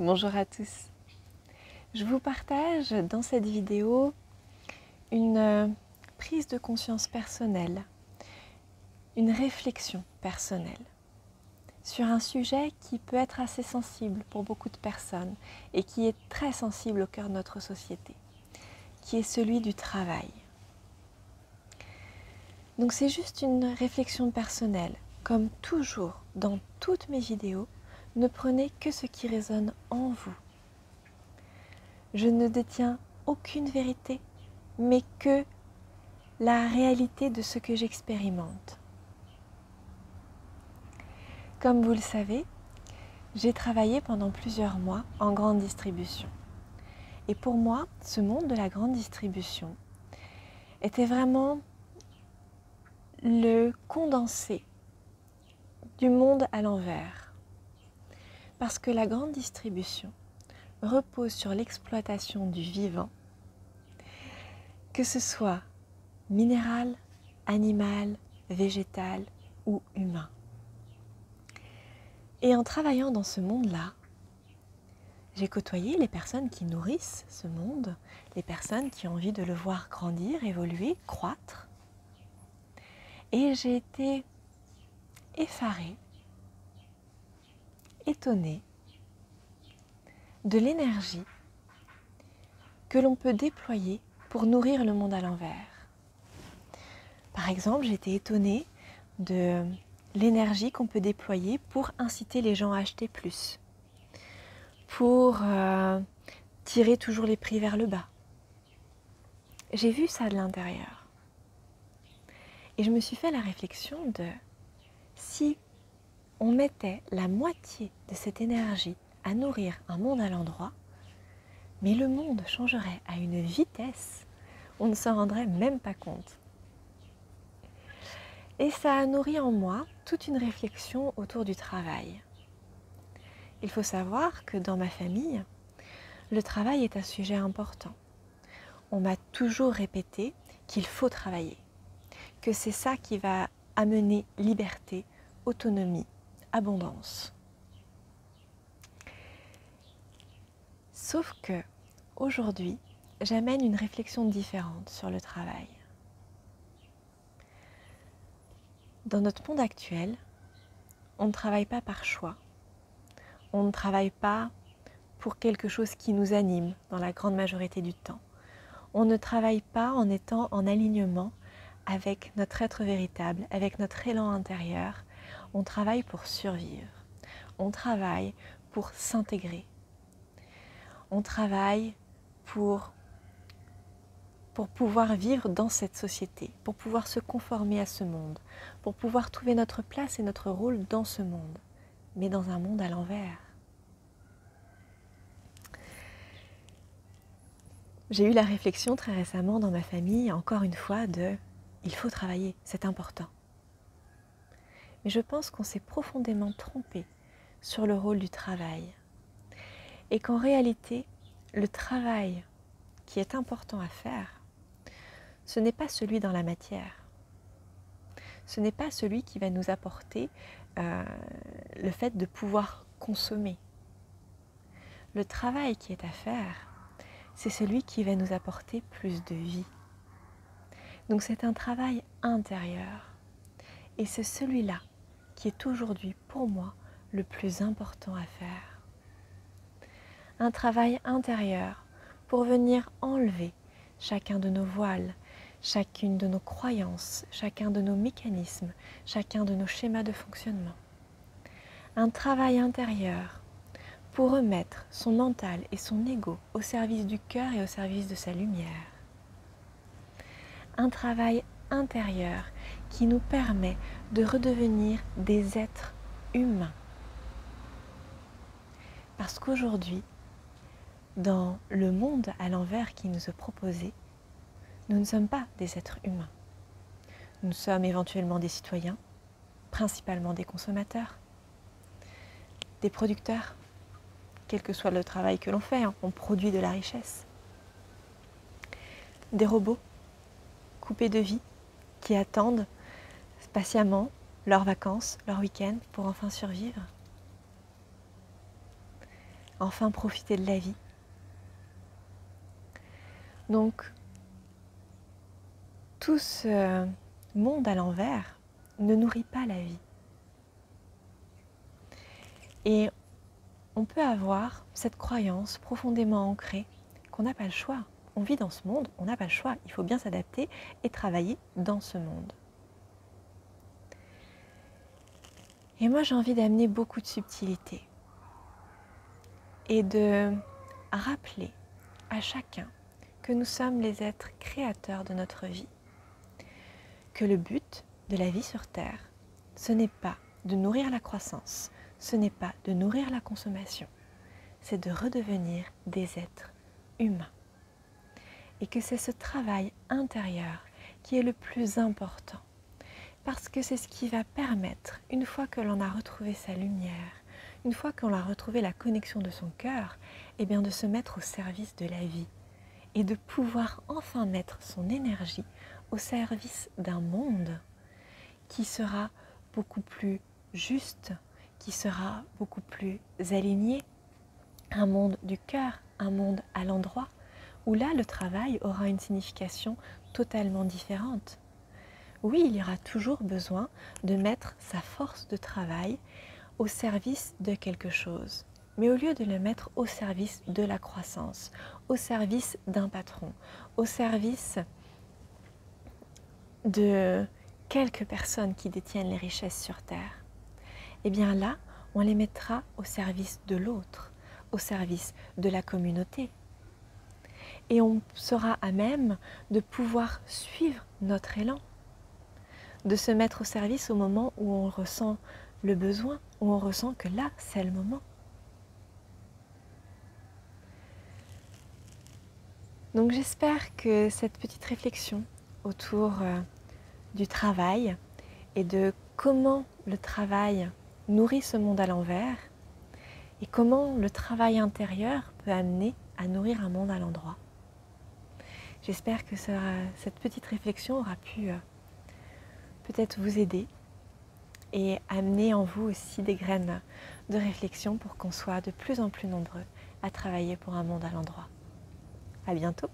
Bonjour à tous. Je vous partage dans cette vidéo une prise de conscience personnelle, une réflexion personnelle sur un sujet qui peut être assez sensible pour beaucoup de personnes et qui est très sensible au cœur de notre société, qui est celui du travail. Donc c'est juste une réflexion personnelle. Comme toujours dans toutes mes vidéos, ne prenez que ce qui résonne en vous. Je ne détiens aucune vérité, mais que la réalité de ce que j'expérimente. Comme vous le savez, j'ai travaillé pendant plusieurs mois en grande distribution. Et pour moi, ce monde de la grande distribution était vraiment le condensé du monde à l'envers. Parce que la grande distribution repose sur l'exploitation du vivant, que ce soit minéral, animal, végétal ou humain. Et en travaillant dans ce monde-là, j'ai côtoyé les personnes qui nourrissent ce monde, les personnes qui ont envie de le voir grandir, évoluer, croître. Et j'ai été effarée, étonnée de l'énergie que l'on peut déployer pour nourrir le monde à l'envers. Par exemple, j'étais étonnée de l'énergie qu'on peut déployer pour inciter les gens à acheter plus, pour tirer toujours les prix vers le bas. J'ai vu ça de l'intérieur. Et je me suis fait la réflexion de si on mettait la moitié de cette énergie à nourrir un monde à l'endroit, mais le monde changerait à une vitesse, on ne s'en rendrait même pas compte. Et ça a nourri en moi toute une réflexion autour du travail. Il faut savoir que dans ma famille, le travail est un sujet important. On m'a toujours répété qu'il faut travailler, que c'est ça qui va amener liberté, autonomie, abondance. Sauf que aujourd'hui, j'amène une réflexion différente sur le travail. Dans notre monde actuel, on ne travaille pas par choix. On ne travaille pas pour quelque chose qui nous anime dans la grande majorité du temps. On ne travaille pas en étant en alignement avec notre être véritable, avec notre élan intérieur. On travaille pour survivre. On travaille pour s'intégrer. On travaille pour pouvoir vivre dans cette société, pour pouvoir se conformer à ce monde, pour pouvoir trouver notre place et notre rôle dans ce monde, mais dans un monde à l'envers. J'ai eu la réflexion très récemment dans ma famille, encore une fois, de « il faut travailler, c'est important ». Mais je pense qu'on s'est profondément trompé sur le rôle du travail. Et qu'en réalité, le travail qui est important à faire, ce n'est pas celui dans la matière. Ce n'est pas celui qui va nous apporter le fait de pouvoir consommer. Le travail qui est à faire, c'est celui qui va nous apporter plus de vie. Donc c'est un travail intérieur. Et c'est celui-là qui est aujourd'hui pour moi le plus important à faire. Un travail intérieur pour venir enlever chacun de nos voiles, chacune de nos croyances, chacun de nos mécanismes, chacun de nos schémas de fonctionnement. Un travail intérieur pour remettre son mental et son ego au service du cœur et au service de sa lumière. Un travail intérieur qui nous permet de redevenir des êtres humains. Parce qu'aujourd'hui, dans le monde à l'envers qui nous est proposé, nous ne sommes pas des êtres humains. Nous sommes éventuellement des citoyens, principalement des consommateurs, des producteurs, quel que soit le travail que l'on fait, on produit de la richesse. Des robots coupés de vie qui attendent patiemment leurs vacances, leurs week-ends pour enfin survivre. enfin profiter de la vie. Donc, tout ce monde à l'envers ne nourrit pas la vie. Et on peut avoir cette croyance profondément ancrée qu'on n'a pas le choix. On vit dans ce monde, on n'a pas le choix. Il faut bien s'adapter et travailler dans ce monde. Et moi, j'ai envie d'amener beaucoup de subtilité et de rappeler à chacun que nous sommes les êtres créateurs de notre vie. Que le but de la vie sur Terre, ce n'est pas de nourrir la croissance, ce n'est pas de nourrir la consommation, c'est de redevenir des êtres humains. Et que c'est ce travail intérieur qui est le plus important. Parce que c'est ce qui va permettre, une fois que l'on a retrouvé sa lumière, une fois qu'on a retrouvé la connexion de son cœur, eh bien de se mettre au service de la vie et de pouvoir enfin mettre son énergie au service d'un monde qui sera beaucoup plus juste, qui sera beaucoup plus aligné, un monde du cœur, un monde à l'endroit, où là le travail aura une signification totalement différente. Oui, il y aura toujours besoin de mettre sa force de travail au service de quelque chose, mais au lieu de le mettre au service de la croissance, au service d'un patron, au service de quelques personnes qui détiennent les richesses sur Terre, eh bien là, on les mettra au service de l'autre, au service de la communauté. Et on sera à même de pouvoir suivre notre élan, de se mettre au service au moment où on ressent le besoin, où on ressent que là, c'est le moment. Donc j'espère que cette petite réflexion autour du travail et de comment le travail nourrit ce monde à l'envers et comment le travail intérieur peut amener à nourrir un monde à l'endroit. J'espère que cette petite réflexion aura pu peut-être vous aider et amener en vous aussi des graines de réflexion pour qu'on soit de plus en plus nombreux à travailler pour un monde à l'endroit. À bientôt!